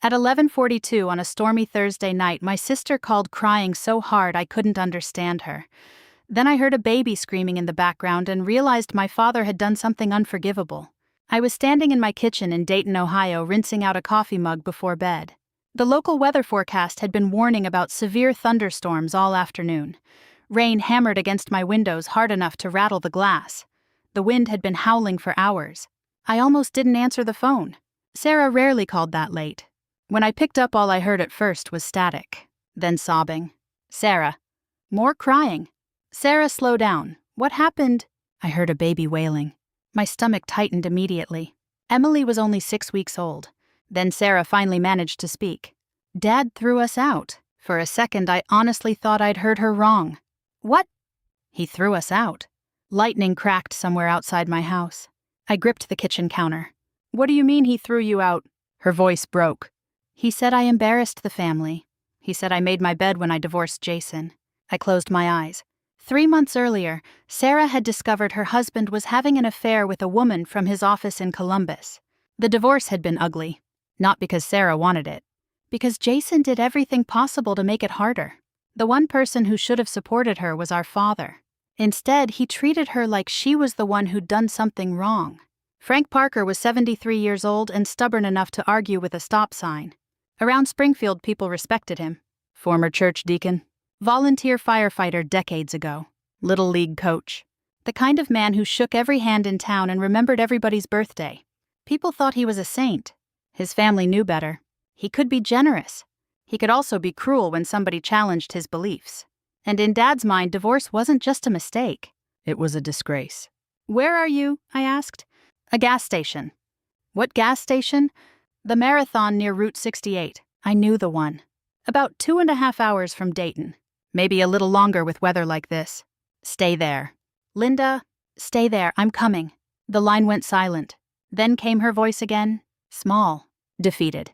At 11:42 on a stormy Thursday night, my sister called crying so hard I couldn't understand her. Then I heard a baby screaming in the background and realized my father had done something unforgivable. I was standing in my kitchen in Dayton, Ohio, rinsing out a coffee mug before bed. The local weather forecast had been warning about severe thunderstorms all afternoon. Rain hammered against my windows hard enough to rattle the glass. The wind had been howling for hours. I almost didn't answer the phone. Sarah rarely called that late. When I picked up, all I heard at first was static, then sobbing. Sarah. More crying. Sarah, slow down. What happened? I heard a baby wailing. My stomach tightened immediately. Emily was only 6 weeks old. Then Sarah finally managed to speak. Dad threw us out. For a second, I honestly thought I'd heard her wrong. What? He threw us out. Lightning cracked somewhere outside my house. I gripped the kitchen counter. What do you mean he threw you out? Her voice broke. He said I embarrassed the family. He said I made my bed when I divorced Jason. I closed my eyes. 3 months earlier, Sarah had discovered her husband was having an affair with a woman from his office in Columbus. The divorce had been ugly. Not because Sarah wanted it. Because Jason did everything possible to make it harder. The one person who should have supported her was our father. Instead, he treated her like she was the one who'd done something wrong. Frank Parker was 73 years old and stubborn enough to argue with a stop sign. Around Springfield, people respected him. Former church deacon. Volunteer firefighter decades ago. Little league coach. The kind of man who shook every hand in town and remembered everybody's birthday. People thought he was a saint. His family knew better. He could be generous. He could also be cruel when somebody challenged his beliefs. And in Dad's mind, divorce wasn't just a mistake. It was a disgrace. Where are you? I asked. A gas station. What gas station? The Marathon near Route 68. I knew the one. About 2.5 hours from Dayton. Maybe a little longer with weather like this. Stay there. Linda, stay there, I'm coming. The line went silent. Then came her voice again, small, defeated.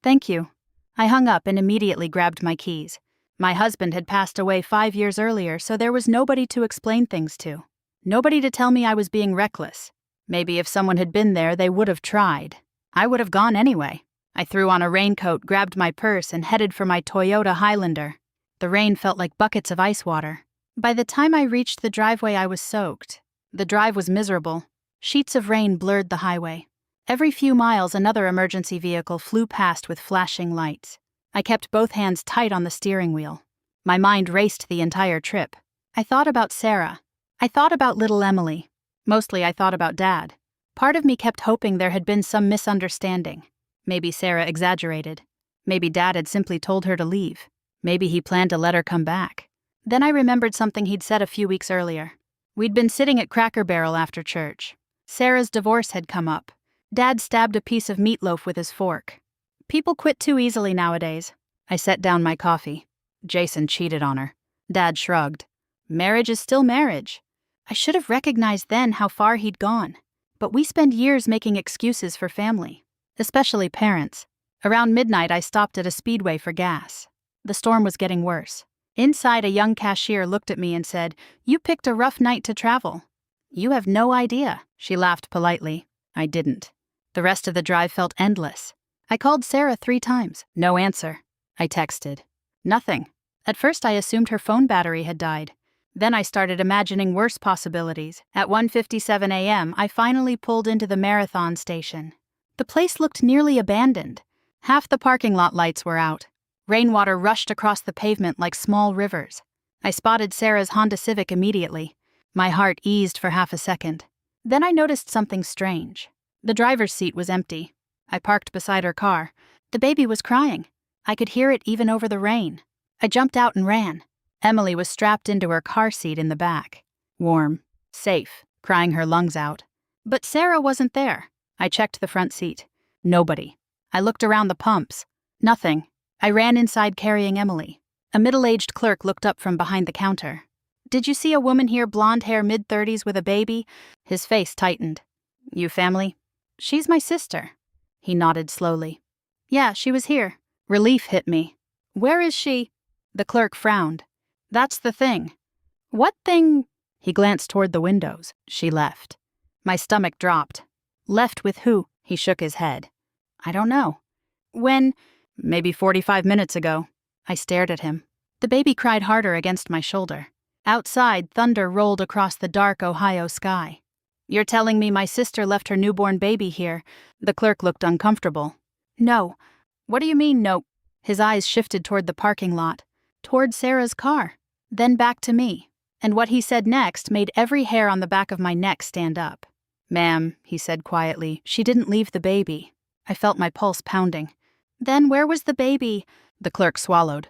Thank you. I hung up and immediately grabbed my keys. My husband had passed away 5 years earlier, so there was nobody to explain things to. Nobody to tell me I was being reckless. Maybe if someone had been there, they would have tried. I would have gone anyway. I threw on a raincoat, grabbed my purse, and headed for my Toyota Highlander. The rain felt like buckets of ice water. By the time I reached the driveway, I was soaked. The drive was miserable. Sheets of rain blurred the highway. Every few miles, another emergency vehicle flew past with flashing lights. I kept both hands tight on the steering wheel. My mind raced the entire trip. I thought about Sarah. I thought about little Emily. Mostly I thought about Dad. Part of me kept hoping there had been some misunderstanding. Maybe Sarah exaggerated. Maybe Dad had simply told her to leave. Maybe he planned to let her come back. Then I remembered something he'd said a few weeks earlier. We'd been sitting at Cracker Barrel after church. Sarah's divorce had come up. Dad stabbed a piece of meatloaf with his fork. People quit too easily nowadays. I set down my coffee. Jason cheated on her. Dad shrugged. Marriage is still marriage. I should have recognized then how far he'd gone. But we spend years making excuses for family, especially parents. Around midnight, I stopped at a speedway for gas. The storm was getting worse. Inside, a young cashier looked at me and said, "You picked a rough night to travel." "You have no idea," she laughed politely. I didn't. The rest of the drive felt endless. I called Sarah 3 times. No answer. I texted. Nothing. At first I assumed her phone battery had died. Then I started imagining worse possibilities. At 1:57 a.m., I finally pulled into the Marathon station. The place looked nearly abandoned. Half the parking lot lights were out. Rainwater rushed across the pavement like small rivers. I spotted Sarah's Honda Civic immediately. My heart eased for half a second. Then I noticed something strange. The driver's seat was empty. I parked beside her car. The baby was crying. I could hear it even over the rain. I jumped out and ran. Emily was strapped into her car seat in the back. Warm, safe, crying her lungs out. But Sarah wasn't there. I checked the front seat. Nobody. I looked around the pumps. Nothing. I ran inside carrying Emily. A middle-aged clerk looked up from behind the counter. "Did you see a woman here, blonde hair, mid-30s with a baby?" His face tightened. "You family?" "She's my sister." He nodded slowly. "Yeah, she was here." Relief hit me. "Where is she?" The clerk frowned. "That's the thing." "What thing?" He glanced toward the windows. "She left." My stomach dropped. "Left with who?" He shook his head. "I don't know." When? Maybe 45 minutes ago. I stared at him. The baby cried harder against my shoulder. Outside, thunder rolled across the dark Ohio sky. You're telling me my sister left her newborn baby here? The clerk looked uncomfortable. No. What do you mean, no? His eyes shifted toward the parking lot, toward Sarah's car, then back to me. And what he said next made every hair on the back of my neck stand up. Ma'am, he said quietly, she didn't leave the baby. I felt my pulse pounding. Then where was the baby? The clerk swallowed.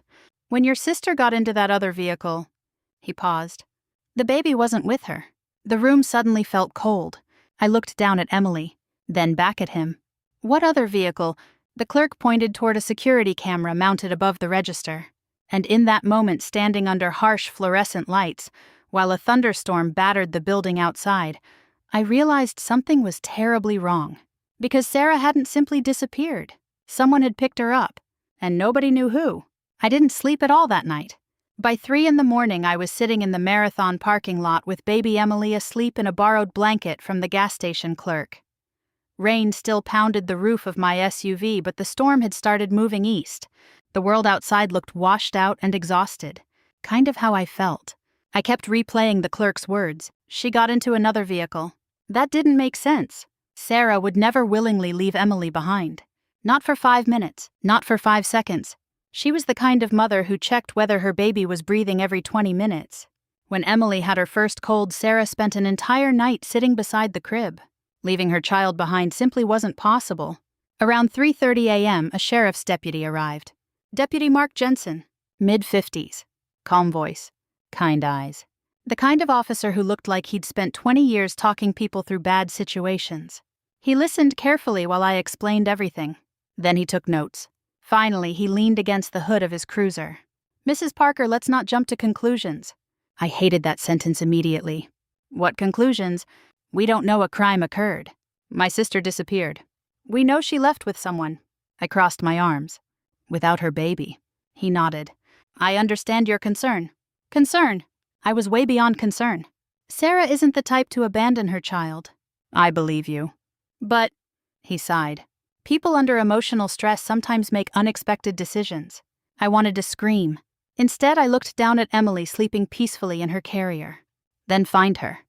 When your sister got into that other vehicle. He paused. The baby wasn't with her. The room suddenly felt cold. I looked down at Emily, then back at him. What other vehicle? The clerk pointed toward a security camera mounted above the register. And in that moment, standing under harsh fluorescent lights, while a thunderstorm battered the building outside, I realized something was terribly wrong. Because Sarah hadn't simply disappeared. Someone had picked her up, and nobody knew who. I didn't sleep at all that night. By 3 a.m, I was sitting in the Marathon parking lot with baby Emily asleep in a borrowed blanket from the gas station clerk. Rain still pounded the roof of my SUV, but the storm had started moving east. The world outside looked washed out and exhausted, kind of how I felt. I kept replaying the clerk's words. She got into another vehicle. That didn't make sense. Sarah would never willingly leave Emily behind. Not for 5 minutes, not for 5 seconds. She was the kind of mother who checked whether her baby was breathing every 20 minutes. When Emily had her first cold, Sarah spent an entire night sitting beside the crib. Leaving her child behind simply wasn't possible. Around 3:30 a.m., a sheriff's deputy arrived. Deputy Mark Jensen, mid-50s, calm voice, kind eyes. The kind of officer who looked like he'd spent 20 years talking people through bad situations. He listened carefully while I explained everything. Then he took notes. Finally, he leaned against the hood of his cruiser. Mrs. Parker, let's not jump to conclusions. I hated that sentence immediately. What conclusions? We don't know a crime occurred. My sister disappeared. We know she left with someone. I crossed my arms. Without her baby. He nodded. I understand your concern. Concern? I was way beyond concern. Sarah isn't the type to abandon her child. I believe you. But, he sighed. People under emotional stress sometimes make unexpected decisions. I wanted to scream. Instead, I looked down at Emily sleeping peacefully in her carrier. Then find her.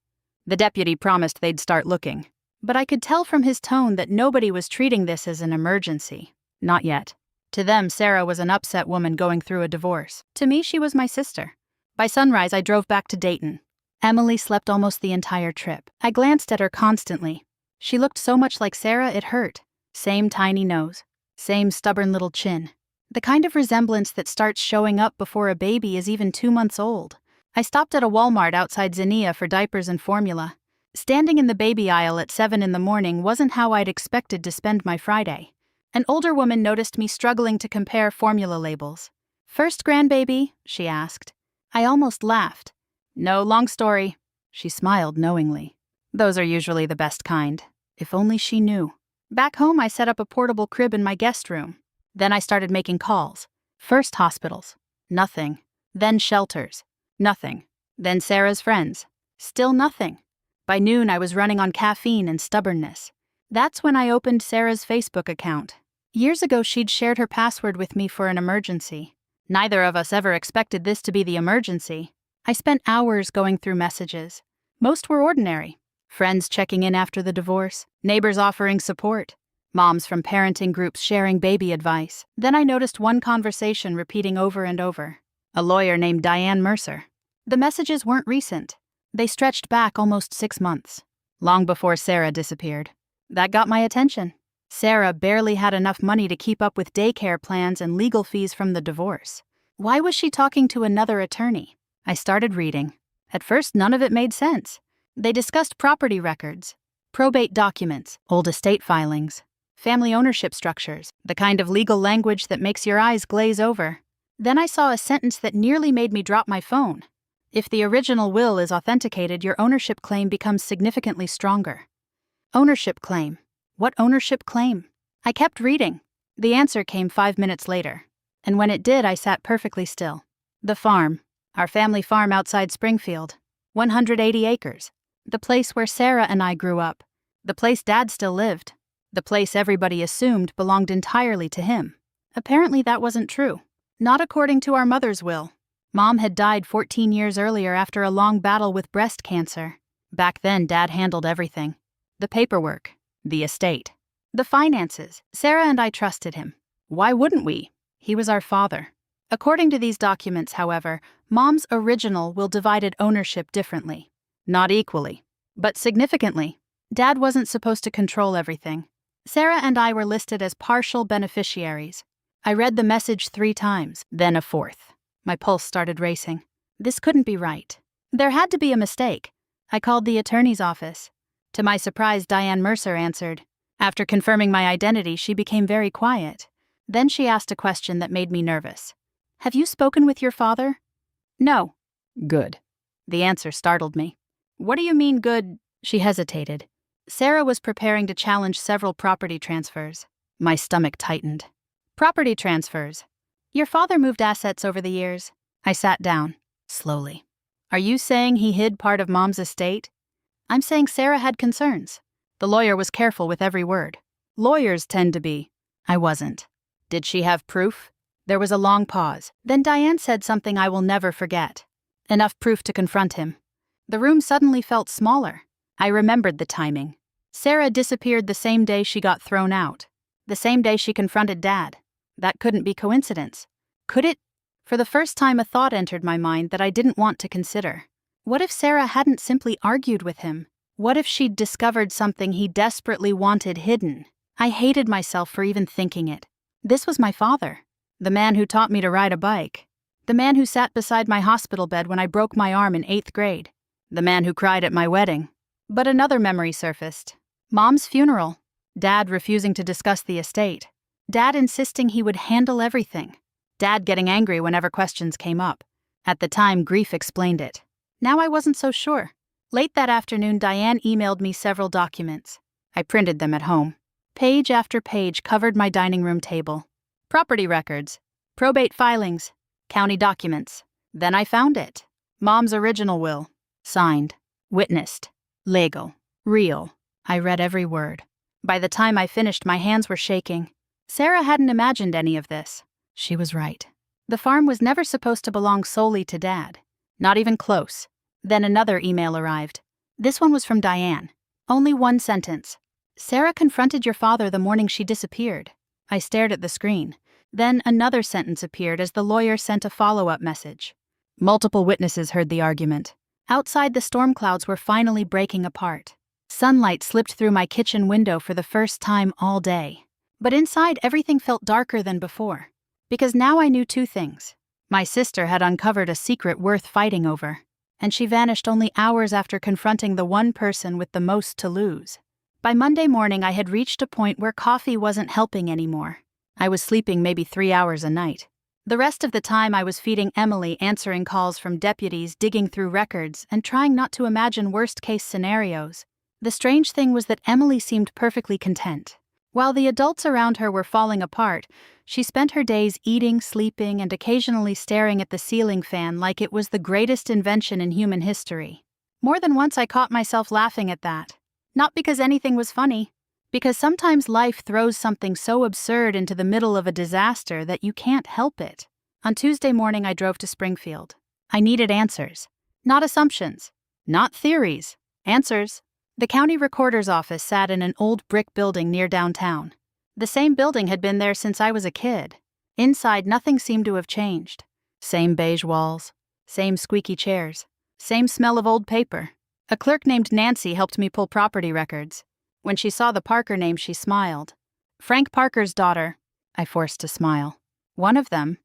The deputy promised they'd start looking. But I could tell from his tone that nobody was treating this as an emergency. Not yet. To them, Sarah was an upset woman going through a divorce. To me, she was my sister. By sunrise, I drove back to Dayton. Emily slept almost the entire trip. I glanced at her constantly. She looked so much like Sarah, it hurt. Same tiny nose. Same stubborn little chin. The kind of resemblance that starts showing up before a baby is even 2 months old. I stopped at a Walmart outside Xenia for diapers and formula. Standing in the baby aisle at 7 a.m. wasn't how I'd expected to spend my Friday. An older woman noticed me struggling to compare formula labels. First grandbaby? She asked. I almost laughed. No, long story. She smiled knowingly. Those are usually the best kind. If only she knew. Back home, I set up a portable crib in my guest room. Then I started making calls. First hospitals. Nothing. Then shelters. Nothing. Then Sarah's friends. Still nothing. By noon, I was running on caffeine and stubbornness. That's when I opened Sarah's Facebook account. Years ago, she'd shared her password with me for an emergency. Neither of us ever expected this to be the emergency. I spent hours going through messages. Most were ordinary. Friends checking in after the divorce, neighbors offering support, moms from parenting groups sharing baby advice. Then I noticed one conversation repeating over and over. A lawyer named Diane Mercer. The messages weren't recent. They stretched back almost 6 months, long before Sarah disappeared. That got my attention. Sarah barely had enough money to keep up with daycare plans and legal fees from the divorce. Why was she talking to another attorney? I started reading. At first, none of it made sense. They discussed property records, probate documents, old estate filings, family ownership structures, the kind of legal language that makes your eyes glaze over. Then I saw a sentence that nearly made me drop my phone. If the original will is authenticated, your ownership claim becomes significantly stronger. Ownership claim. What ownership claim? I kept reading. The answer came 5 minutes later. And when it did, I sat perfectly still. The farm. Our family farm outside Springfield. 180 acres. The place where Sarah and I grew up. The place Dad still lived. The place everybody assumed belonged entirely to him. Apparently that wasn't true. Not according to our mother's will. Mom had died 14 years earlier after a long battle with breast cancer. Back then, Dad handled everything. The paperwork, the estate, the finances. Sarah and I trusted him. Why wouldn't we? He was our father. According to these documents, however, Mom's original will divided ownership differently. Not equally, but significantly. Dad wasn't supposed to control everything. Sarah and I were listed as partial beneficiaries. I read the message 3 times, then a 4th. My pulse started racing. This couldn't be right. There had to be a mistake. I called the attorney's office. To my surprise, Diane Mercer answered. After confirming my identity, she became very quiet. Then she asked a question that made me nervous. Have you spoken with your father? No. Good. The answer startled me. What do you mean good? She hesitated. Sarah was preparing to challenge several property transfers. My stomach tightened. Property transfers. Your father moved assets over the years. I sat down, slowly. Are you saying he hid part of Mom's estate? I'm saying Sarah had concerns. The lawyer was careful with every word. Lawyers tend to be. I wasn't. Did she have proof? There was a long pause. Then Diane said something I will never forget. Enough proof to confront him. The room suddenly felt smaller. I remembered the timing. Sarah disappeared the same day she got thrown out. The same day she confronted Dad. That couldn't be coincidence. Could it? For the first time, a thought entered my mind that I didn't want to consider. What if Sarah hadn't simply argued with him? What if she'd discovered something he desperately wanted hidden? I hated myself for even thinking it. This was my father. The man who taught me to ride a bike. The man who sat beside my hospital bed when I broke my arm in 8th grade. The man who cried at my wedding. But another memory surfaced. Mom's funeral. Dad refusing to discuss the estate. Dad insisting he would handle everything. Dad getting angry whenever questions came up. At the time, grief explained it. Now I wasn't so sure. Late that afternoon, Diane emailed me several documents. I printed them at home. Page after page covered my dining room table. Property records, probate filings, county documents. Then I found it. Mom's original will. Signed. Witnessed. Legal. Real. I read every word. By the time I finished, my hands were shaking. Sarah hadn't imagined any of this. She was right. The farm was never supposed to belong solely to Dad. Not even close. Then another email arrived. This one was from Diane. Only one sentence. Sarah confronted your father the morning she disappeared. I stared at the screen. Then another sentence appeared as the lawyer sent a follow-up message. Multiple witnesses heard the argument. Outside, the storm clouds were finally breaking apart. Sunlight slipped through my kitchen window for the first time all day. But inside, everything felt darker than before. Because now I knew 2 things. My sister had uncovered a secret worth fighting over. And she vanished only hours after confronting the one person with the most to lose. By Monday morning, I had reached a point where coffee wasn't helping anymore. I was sleeping maybe 3 hours a night. The rest of the time, I was feeding Emily, answering calls from deputies, digging through records, and trying not to imagine worst-case scenarios. The strange thing was that Emily seemed perfectly content. While the adults around her were falling apart, she spent her days eating, sleeping, and occasionally staring at the ceiling fan like it was the greatest invention in human history. More than once I caught myself laughing at that. Not because anything was funny, because sometimes life throws something so absurd into the middle of a disaster that you can't help it. On Tuesday morning, I drove to Springfield. I needed answers. Not assumptions. Not theories. Answers. The county recorder's office sat in an old brick building near downtown. The same building had been there since I was a kid. Inside, nothing seemed to have changed. Same beige walls. Same squeaky chairs. Same smell of old paper. A clerk named Nancy helped me pull property records. When she saw the Parker name, she smiled. Frank Parker's daughter. I forced a smile. One of them.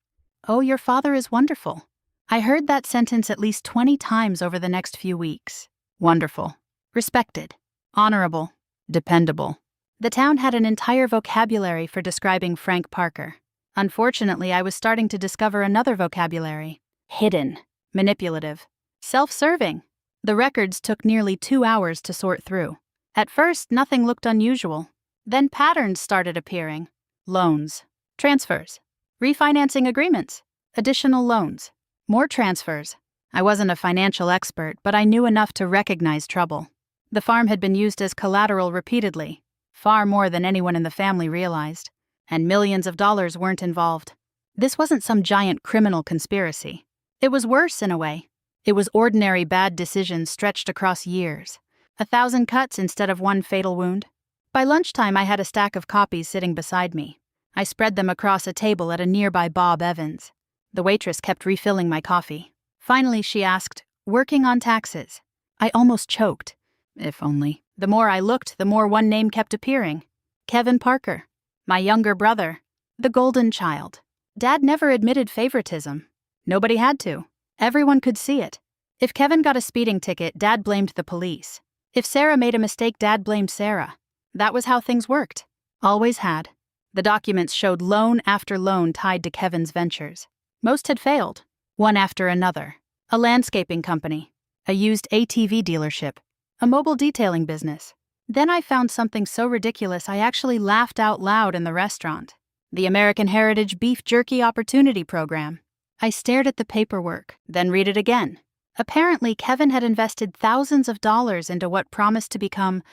Oh, your father is wonderful. I heard that sentence at least 20 times over the next few weeks. Wonderful. Respected. Honorable. Dependable. The town had an entire vocabulary for describing Frank Parker. Unfortunately, I was starting to discover another vocabulary. Hidden. Manipulative. Self-serving. The records took nearly 2 hours to sort through. At first, nothing looked unusual. Then patterns started appearing. Loans. Transfers. Refinancing agreements. Additional loans. More transfers. I wasn't a financial expert, but I knew enough to recognize trouble. The farm had been used as collateral repeatedly. far more than anyone in the family realized, and millions of dollars weren't involved. This wasn't some giant criminal conspiracy. It was worse in a way. It was ordinary bad decisions stretched across years. 1,000 cuts instead of one fatal wound. By lunchtime, I had a stack of copies sitting beside me. I spread them across a table at a nearby Bob Evans. The waitress kept refilling my coffee. Finally, she asked, "Working on taxes?" I almost choked. If only. The more I looked, the more one name kept appearing. Kevin Parker. My younger brother. The golden child. Dad never admitted favoritism. Nobody had to. Everyone could see it. If Kevin got a speeding ticket, Dad blamed the police. If Sarah made a mistake, Dad blamed Sarah. That was how things worked. Always had. The documents showed loan after loan tied to Kevin's ventures. Most had failed, one after another. A landscaping company, a used ATV dealership, a mobile detailing business. Then I found something so ridiculous I actually laughed out loud in the restaurant. The American Heritage Beef Jerky Opportunity Program. I stared at the paperwork, then read it again. Apparently, Kevin had invested thousands of dollars into what promised to become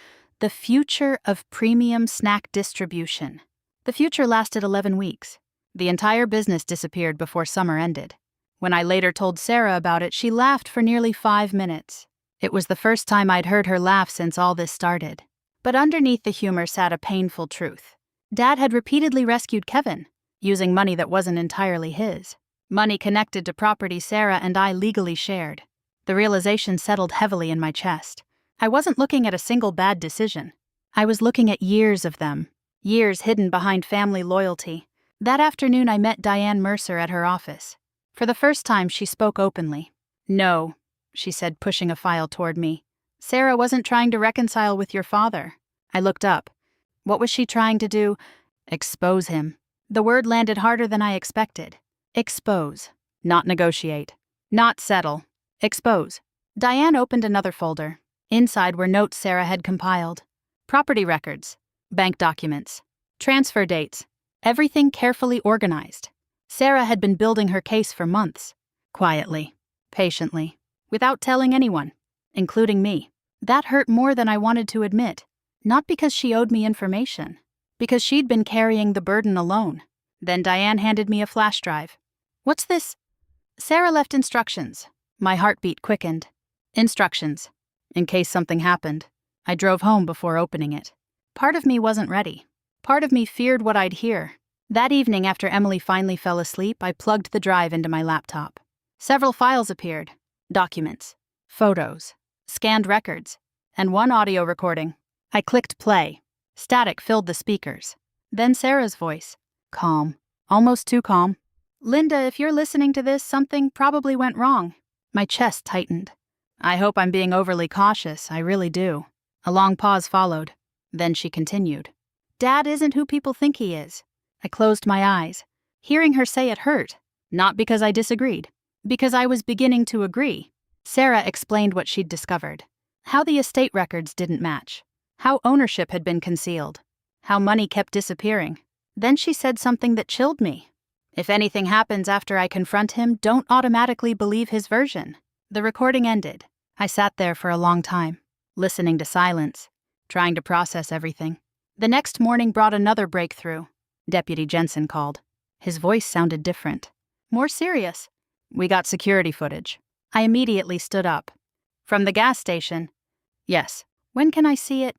the future of premium snack distribution. The future lasted 11 weeks. The entire business disappeared before summer ended. When I later told Sarah about it, she laughed for nearly 5 minutes. It was the first time I'd heard her laugh since all this started. But underneath the humor sat a painful truth. Dad had repeatedly rescued Kevin, using money that wasn't entirely his. Money connected to property Sarah and I legally shared. The realization settled heavily in my chest. I wasn't looking at a single bad decision. I was looking at years of them. Years hidden behind family loyalty. That afternoon I met Diane Mercer at her office. For the first time she spoke openly. "No," she said, pushing a file toward me. "Sarah wasn't trying to reconcile with your father." I looked up. What was she trying to do? Expose him. The word landed harder than I expected. Expose. Not negotiate. Not settle. Expose. Diane opened another folder. Inside were notes Sarah had compiled. Property records. Bank documents. Transfer dates. Everything carefully organized. Sarah had been building her case for months. Quietly. Patiently. Without telling anyone. Including me. That hurt more than I wanted to admit. Not because she owed me information. Because she'd been carrying the burden alone. Then Diane handed me a flash drive. "What's this?" Sarah left instructions. My heartbeat quickened. Instructions. In case something happened. I drove home before opening it. Part of me wasn't ready. Part of me feared what I'd hear. That evening, after Emily finally fell asleep, I plugged the drive into my laptop. Several files appeared. Documents. Photos. Scanned records. And one audio recording. I clicked play. Static filled the speakers. Then Sarah's voice. Calm. Almost too calm. "Linda, if you're listening to this, something probably went wrong." My chest tightened. "I hope I'm being overly cautious, I really do." A long pause followed. Then she continued. "Dad isn't who people think he is." I closed my eyes. Hearing her say it hurt. Not because I disagreed. Because I was beginning to agree. Sarah explained what she'd discovered. How the estate records didn't match. How ownership had been concealed. How money kept disappearing. Then she said something that chilled me. "If anything happens after I confront him, don't automatically believe his version." The recording ended. I sat there for a long time, listening to silence, trying to process everything. The next morning brought another breakthrough. Deputy Jensen called. His voice sounded different. More serious. "We got security footage." I immediately stood up. "From the gas station?" "Yes." "When can I see it?"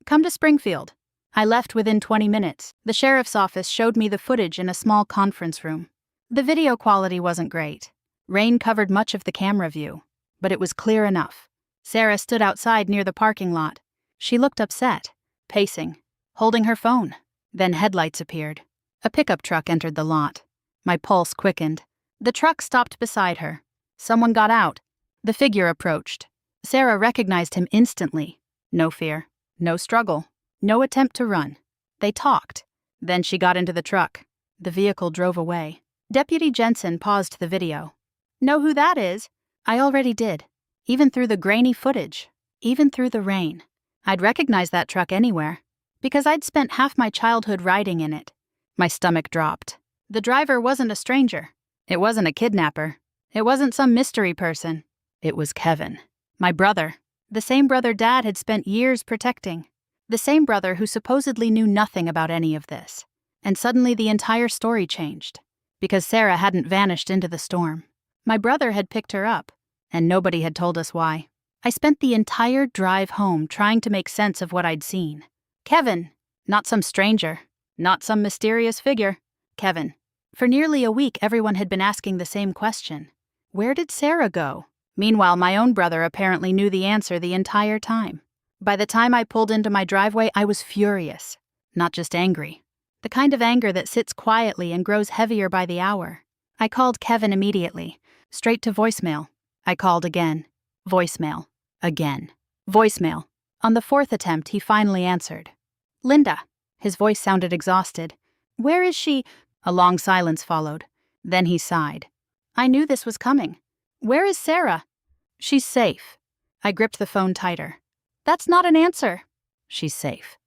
"Come to Springfield." I left within 20 minutes. The sheriff's office showed me the footage in a small conference room. The video quality wasn't great. Rain covered much of the camera view, but it was clear enough. Sarah stood outside near the parking lot. She looked upset, pacing, holding her phone. Then headlights appeared. A pickup truck entered the lot. My pulse quickened. The truck stopped beside her. Someone got out. The figure approached. Sarah recognized him instantly. No fear. No struggle. No attempt to run. They talked. Then she got into the truck. The vehicle drove away. Deputy Jensen paused the video. "Know who that is?" I already did. Even through the grainy footage. Even through the rain. I'd recognize that truck anywhere. Because I'd spent half my childhood riding in it. My stomach dropped. The driver wasn't a stranger. It wasn't a kidnapper. It wasn't some mystery person. It was Kevin. My brother. The same brother Dad had spent years protecting. The same brother who supposedly knew nothing about any of this. And suddenly the entire story changed. Because Sarah hadn't vanished into the storm. My brother had picked her up, and nobody had told us why. I spent the entire drive home trying to make sense of what I'd seen. Kevin, not some stranger, not some mysterious figure. Kevin. For nearly a week, everyone had been asking the same question. Where did Sarah go? Meanwhile, my own brother apparently knew the answer the entire time. By the time I pulled into my driveway, I was furious, not just angry. The kind of anger that sits quietly and grows heavier by the hour. I called Kevin immediately, straight to voicemail. I called again. Voicemail. Again. Voicemail. On the fourth attempt, he finally answered. Linda. His voice sounded exhausted. Where is she? A long silence followed. Then he sighed. I knew this was coming. Where is Sarah? She's safe. I gripped the phone tighter. That's not an answer. She's safe.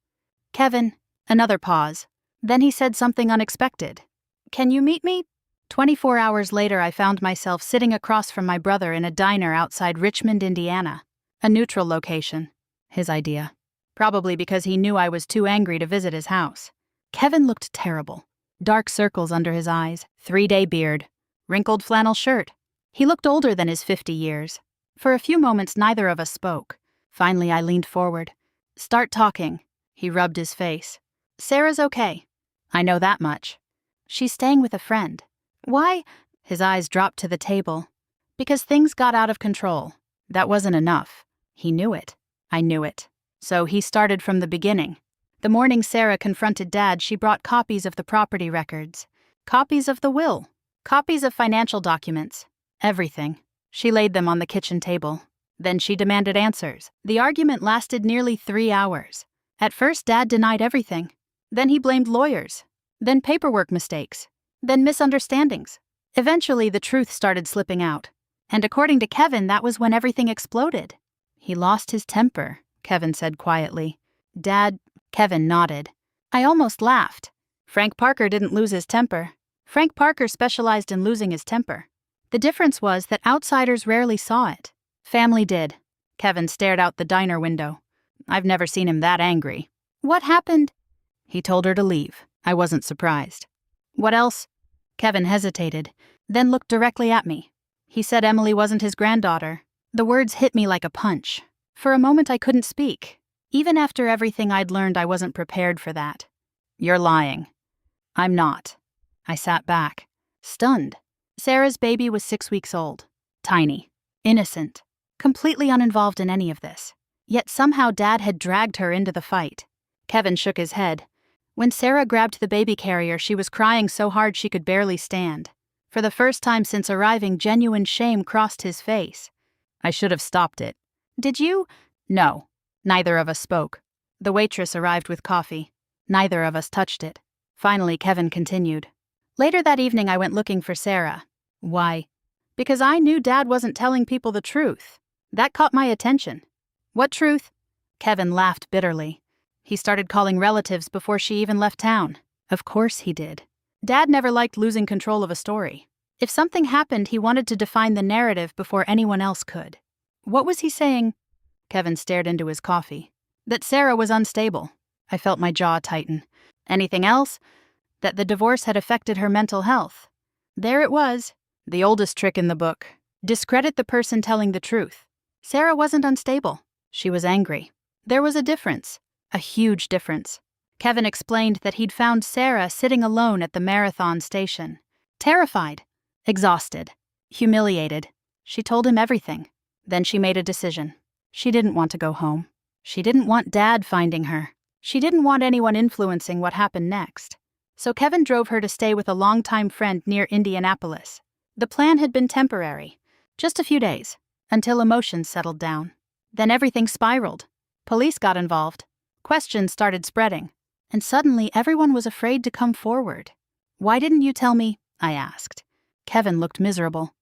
Kevin. Another pause. Then he said something unexpected. Can you meet me? 24 hours later, I found myself sitting across from my brother in a diner outside Richmond, Indiana. A neutral location. His idea. Probably because he knew I was too angry to visit his house. Kevin looked terrible. Dark circles under his eyes, 3-day beard, wrinkled flannel shirt. He looked older than his 50 years. For a few moments, neither of us spoke. Finally, I leaned forward. Start talking. He rubbed his face. Sarah's okay. I know that much. She's staying with a friend. Why? His eyes dropped to the table. Because things got out of control. That wasn't enough. He knew it. I knew it. So he started from the beginning. The morning Sarah confronted Dad, she brought copies of the property records. Copies of the will. Copies of financial documents. Everything. She laid them on the kitchen table. Then she demanded answers. The argument lasted nearly 3 hours. At first, Dad denied everything. Then he blamed lawyers. Then paperwork mistakes. Then misunderstandings. Eventually, the truth started slipping out. And according to Kevin, that was when everything exploded. He lost his temper, Kevin said quietly. Dad, Kevin nodded. I almost laughed. Frank Parker didn't lose his temper. Frank Parker specialized in losing his temper. The difference was that outsiders rarely saw it. Family did. Kevin stared out the diner window. I've never seen him that angry. What happened? He told her to leave. I wasn't surprised. What else? Kevin hesitated, then looked directly at me. He said Emily wasn't his granddaughter. The words hit me like a punch. For a moment I couldn't speak. Even after everything I'd learned, I wasn't prepared for that. You're lying. I'm not. I sat back, stunned. Sarah's baby was 6 weeks old. Tiny. Innocent. Completely uninvolved in any of this. Yet somehow Dad had dragged her into the fight. Kevin shook his head. When Sarah grabbed the baby carrier, she was crying so hard she could barely stand. For the first time since arriving, genuine shame crossed his face. I should have stopped it. Did you? No. Neither of us spoke. The waitress arrived with coffee. Neither of us touched it. Finally, Kevin continued. Later that evening, I went looking for Sarah. Why? Because I knew Dad wasn't telling people the truth. That caught my attention. What truth? Kevin laughed bitterly. He started calling relatives before she even left town. Of course he did. Dad never liked losing control of a story. If something happened, he wanted to define the narrative before anyone else could. What was he saying? Kevin stared into his coffee. That Sarah was unstable. I felt my jaw tighten. Anything else? That the divorce had affected her mental health. There it was. The oldest trick in the book. Discredit the person telling the truth. Sarah wasn't unstable. She was angry. There was a difference. A huge difference. Kevin explained that he'd found Sarah sitting alone at the marathon station. Terrified. Exhausted. Humiliated. She told him everything. Then she made a decision. She didn't want to go home. She didn't want Dad finding her. She didn't want anyone influencing what happened next. So Kevin drove her to stay with a longtime friend near Indianapolis. The plan had been temporary. Just a few days. Until emotions settled down. Then everything spiraled. Police got involved. Questions started spreading. And suddenly everyone was afraid to come forward. Why didn't you tell me? I asked. Kevin looked miserable.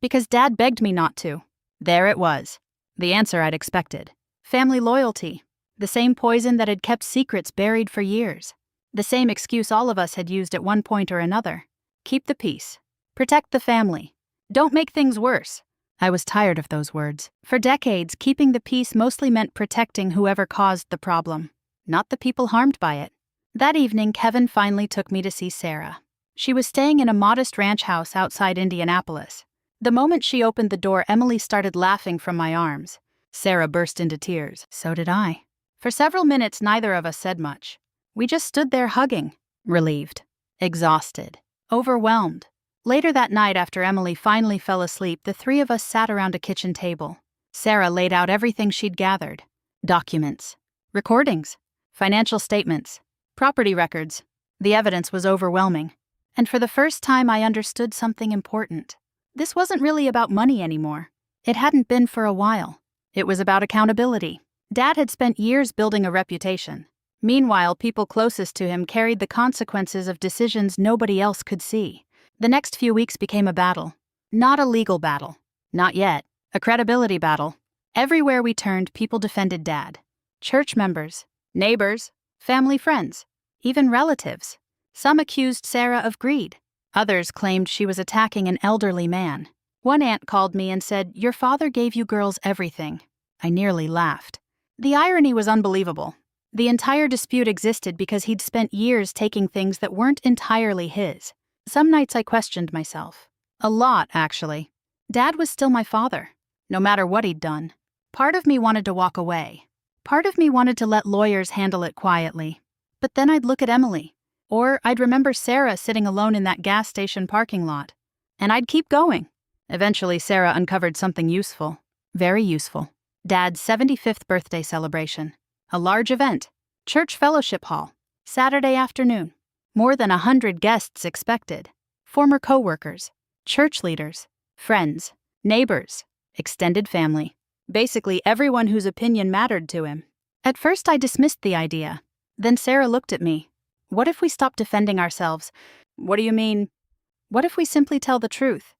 Because Dad begged me not to. There it was. The answer I'd expected. Family loyalty. The same poison that had kept secrets buried for years. The same excuse all of us had used at one point or another. Keep the peace. Protect the family. Don't make things worse. I was tired of those words. For decades, keeping the peace mostly meant protecting whoever caused the problem. not the people harmed by it. That evening, Kevin finally took me to see Sarah. She was staying in a modest ranch house outside Indianapolis. The moment she opened the door, Emily started laughing from my arms. Sarah burst into tears. So did I. For several minutes, neither of us said much. We just stood there hugging, relieved, exhausted, overwhelmed. Later that night, after Emily finally fell asleep, the three of us sat around a kitchen table. Sarah laid out everything she'd gathered. Documents, recordings, financial statements, property records. The evidence was overwhelming. And for the first time, I understood something important. This wasn't really about money anymore. It hadn't been for a while. It was about accountability. Dad had spent years building a reputation. Meanwhile, people closest to him carried the consequences of decisions nobody else could see. The next few weeks became a battle. Not a legal battle. Not yet. A credibility battle. Everywhere we turned, people defended Dad. Church members, neighbors, family friends, even relatives. Some accused Sarah of greed. Others claimed she was attacking an elderly man. One aunt called me and said, "Your father gave you girls everything." I nearly laughed. The irony was unbelievable. The entire dispute existed because he'd spent years taking things that weren't entirely his. Some nights I questioned myself. A lot, actually. Dad was still my father, no matter what he'd done. Part of me wanted to walk away. Part of me wanted to let lawyers handle it quietly. But then I'd look at Emily. Or I'd remember Sarah sitting alone in that gas station parking lot. And I'd keep going. Eventually, Sarah uncovered something useful. Very useful. Dad's 75th birthday celebration. A large event. Church fellowship hall. Saturday afternoon. More than 100 guests expected. Former co-workers. Church leaders. Friends. Neighbors. Extended family. Basically everyone whose opinion mattered to him. At first I dismissed the idea. Then Sarah looked at me. What if we stop defending ourselves? What do you mean? What if we simply tell the truth?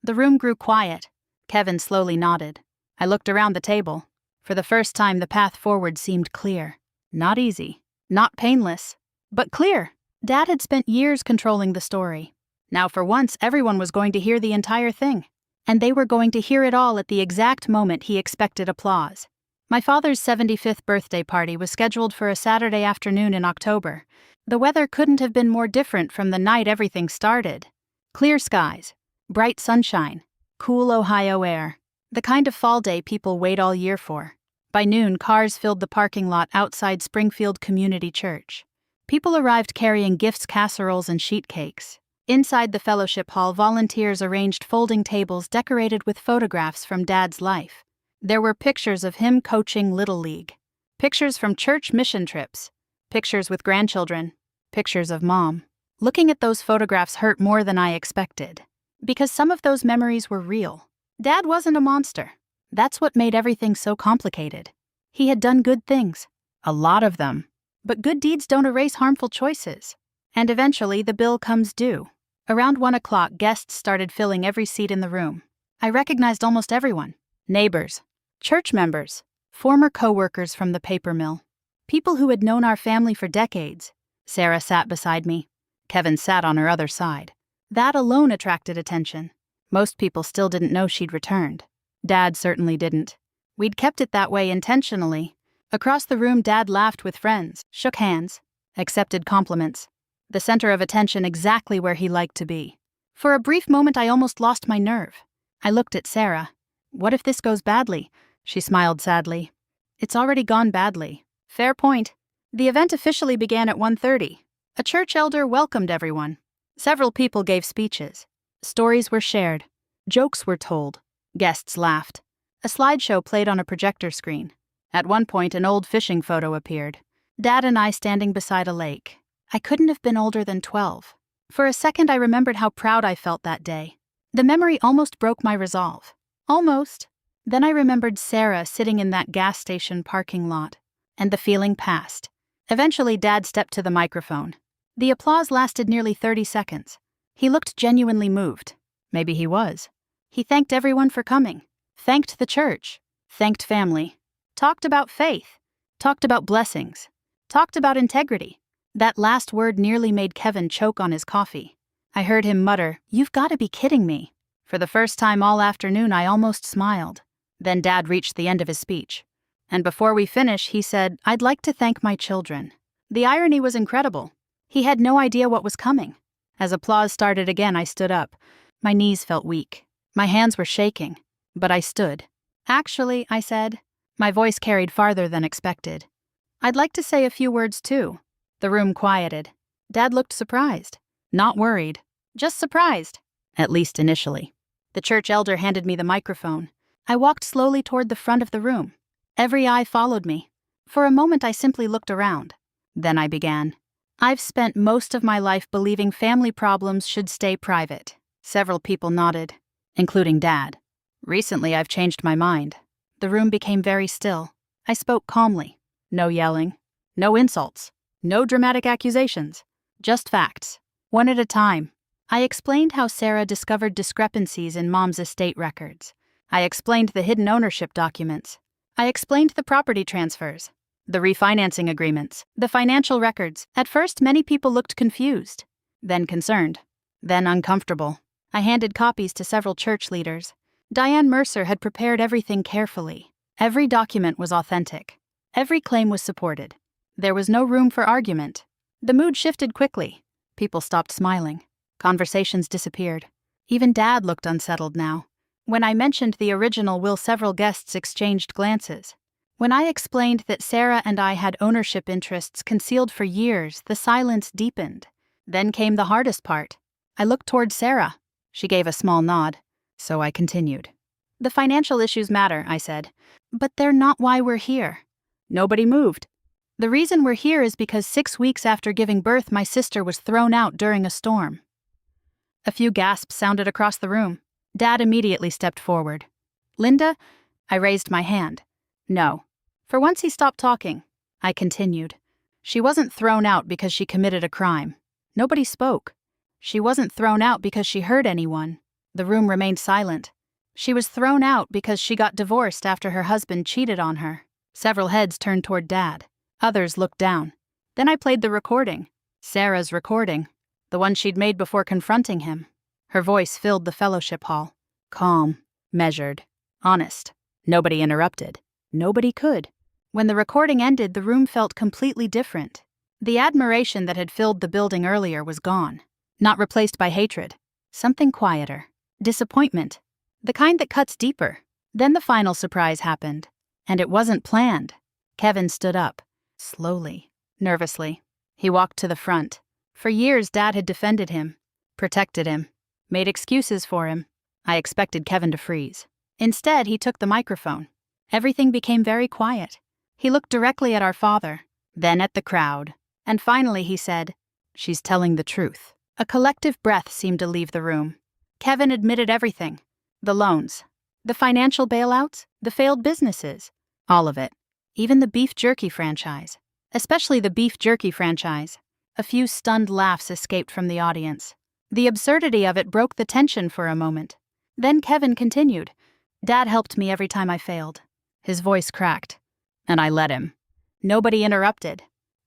The room grew quiet. Kevin slowly nodded. I looked around the table. For the first time, the path forward seemed clear. Not easy. Not painless. But clear. Dad had spent years controlling the story. Now for once, everyone was going to hear the entire thing. And they were going to hear it all at the exact moment he expected applause. My father's 75th birthday party was scheduled for a Saturday afternoon in October. The weather couldn't have been more different from the night everything started. Clear skies, bright sunshine, cool Ohio air, the kind of fall day people wait all year for. By noon, cars filled the parking lot outside Springfield Community Church. People arrived carrying gifts, casseroles, and sheet cakes. Inside the fellowship hall, volunteers arranged folding tables decorated with photographs from Dad's life. There were pictures of him coaching Little League, pictures from church mission trips, pictures with grandchildren, pictures of Mom. Looking at those photographs hurt more than I expected, because some of those memories were real. Dad wasn't a monster. That's what made everything so complicated. He had done good things, a lot of them, but good deeds don't erase harmful choices. And eventually the bill comes due. Around 1 o'clock, guests started filling every seat in the room. I recognized almost everyone. Neighbors, church members, former co-workers from the paper mill, people who had known our family for decades. Sarah sat beside me. Kevin sat on her other side. That alone attracted attention. Most people still didn't know she'd returned. Dad certainly didn't. We'd kept it that way intentionally. Across the room, Dad laughed with friends, shook hands, accepted compliments. The center of attention exactly where he liked to be. For a brief moment, I almost lost my nerve. I looked at Sarah. What if this goes badly? She smiled sadly. It's already gone badly. Fair point. The event officially began at 1:30. A church elder welcomed everyone. Several people gave speeches. Stories were shared. Jokes were told. Guests laughed. A slideshow played on a projector screen. At one point, an old fishing photo appeared. Dad and I standing beside a lake. I couldn't have been older than 12. For a second, I remembered how proud I felt that day. The memory almost broke my resolve. Almost. Then I remembered Sarah sitting in that gas station parking lot. And the feeling passed. Eventually, Dad stepped to the microphone. The applause lasted nearly 30 seconds. He looked genuinely moved. Maybe he was. He thanked everyone for coming. Thanked the church. Thanked family. Talked about faith. Talked about blessings. Talked about integrity. That last word nearly made Kevin choke on his coffee. I heard him mutter, "You've got to be kidding me." For the first time all afternoon, I almost smiled. Then Dad reached the end of his speech. And before we finish, he said, "I'd like to thank my children." The irony was incredible. He had no idea what was coming. As applause started again, I stood up. My knees felt weak. My hands were shaking. But I stood. "Actually," I said. My voice carried farther than expected. "I'd like to say a few words too." The room quieted. Dad looked surprised. Not worried. Just surprised. At least initially. The church elder handed me the microphone. I walked slowly toward the front of the room. Every eye followed me. For a moment I simply looked around. Then I began. "I've spent most of my life believing family problems should stay private." Several people nodded, including Dad. "Recently I've changed my mind." The room became very still. I spoke calmly. No yelling. No insults. No dramatic accusations. Just facts. One at a time. I explained how Sarah discovered discrepancies in Mom's estate records. I explained the hidden ownership documents. I explained the property transfers, the refinancing agreements, the financial records. At first, many people looked confused, then concerned, then uncomfortable. I handed copies to several church leaders. Diane Mercer had prepared everything carefully. Every document was authentic. Every claim was supported. There was no room for argument. The mood shifted quickly. People stopped smiling. Conversations disappeared. Even Dad looked unsettled now. When I mentioned the original will, several guests exchanged glances. When I explained that Sarah and I had ownership interests concealed for years, the silence deepened. Then came the hardest part. I looked toward Sarah. She gave a small nod. So I continued. "The financial issues matter," I said. "But they're not why we're here." Nobody moved. "The reason we're here is because 6 weeks after giving birth, my sister was thrown out during a storm." A few gasps sounded across the room. Dad immediately stepped forward. "Linda?" I raised my hand. "No." For once he stopped talking. I continued. "She wasn't thrown out because she committed a crime." Nobody spoke. "She wasn't thrown out because she hurt anyone." The room remained silent. "She was thrown out because she got divorced after her husband cheated on her." Several heads turned toward Dad. Others looked down. Then I played the recording. Sarah's recording. The one she'd made before confronting him. Her voice filled the fellowship hall. Calm, measured, honest. Nobody interrupted. Nobody could. When the recording ended, the room felt completely different. The admiration that had filled the building earlier was gone. Not replaced by hatred. Something quieter. Disappointment. The kind that cuts deeper. Then the final surprise happened. And it wasn't planned. Kevin stood up. Slowly. Nervously. He walked to the front. For years, Dad had defended him. Protected him. Made excuses for him. I expected Kevin to freeze. Instead, he took the microphone. Everything became very quiet. He looked directly at our father, then at the crowd. And finally he said, "She's telling the truth." A collective breath seemed to leave the room. Kevin admitted everything. The loans. The financial bailouts. The failed businesses. All of it. Even the beef jerky franchise. Especially the beef jerky franchise. A few stunned laughs escaped from the audience. The absurdity of it broke the tension for a moment. Then Kevin continued. "Dad helped me every time I failed." His voice cracked. And I let him. Nobody interrupted.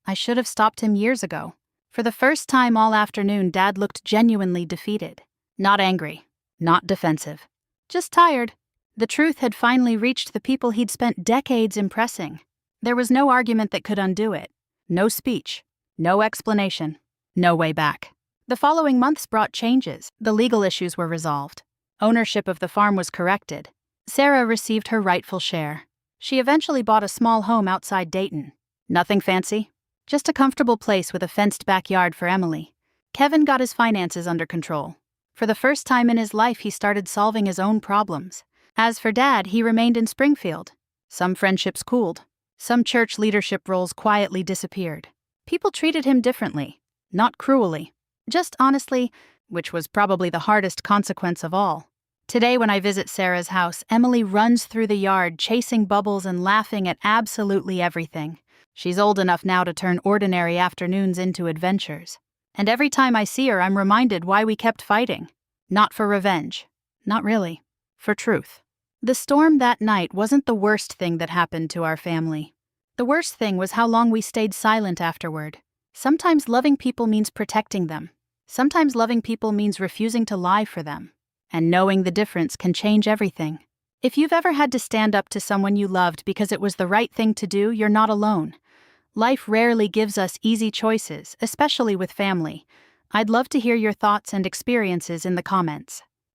I should have stopped him years ago. For the first time all afternoon, Dad looked genuinely defeated. Not angry. Not defensive. Just tired. The truth had finally reached the people he'd spent decades impressing. There was no argument that could undo it. No speech. No explanation. No way back. The following months brought changes. The legal issues were resolved. Ownership of the farm was corrected. Sarah received her rightful share. She eventually bought a small home outside Dayton. Nothing fancy. Just a comfortable place with a fenced backyard for Emily. Kevin got his finances under control. For the first time in his life, he started solving his own problems. As for Dad, he remained in Springfield. Some friendships cooled. Some church leadership roles quietly disappeared. People treated him differently. Not cruelly. Just honestly, which was probably the hardest consequence of all. Today, when I visit Sarah's house, Emily runs through the yard, chasing bubbles and laughing at absolutely everything. She's old enough now to turn ordinary afternoons into adventures. And every time I see her, I'm reminded why we kept fighting. Not for revenge. Not really. For truth. The storm that night wasn't the worst thing that happened to our family. The worst thing was how long we stayed silent afterward. Sometimes loving people means protecting them. Sometimes loving people means refusing to lie for them. And knowing the difference can change everything. If you've ever had to stand up to someone you loved because it was the right thing to do, you're not alone. Life rarely gives us easy choices, especially with family. I'd love to hear your thoughts and experiences in the comments.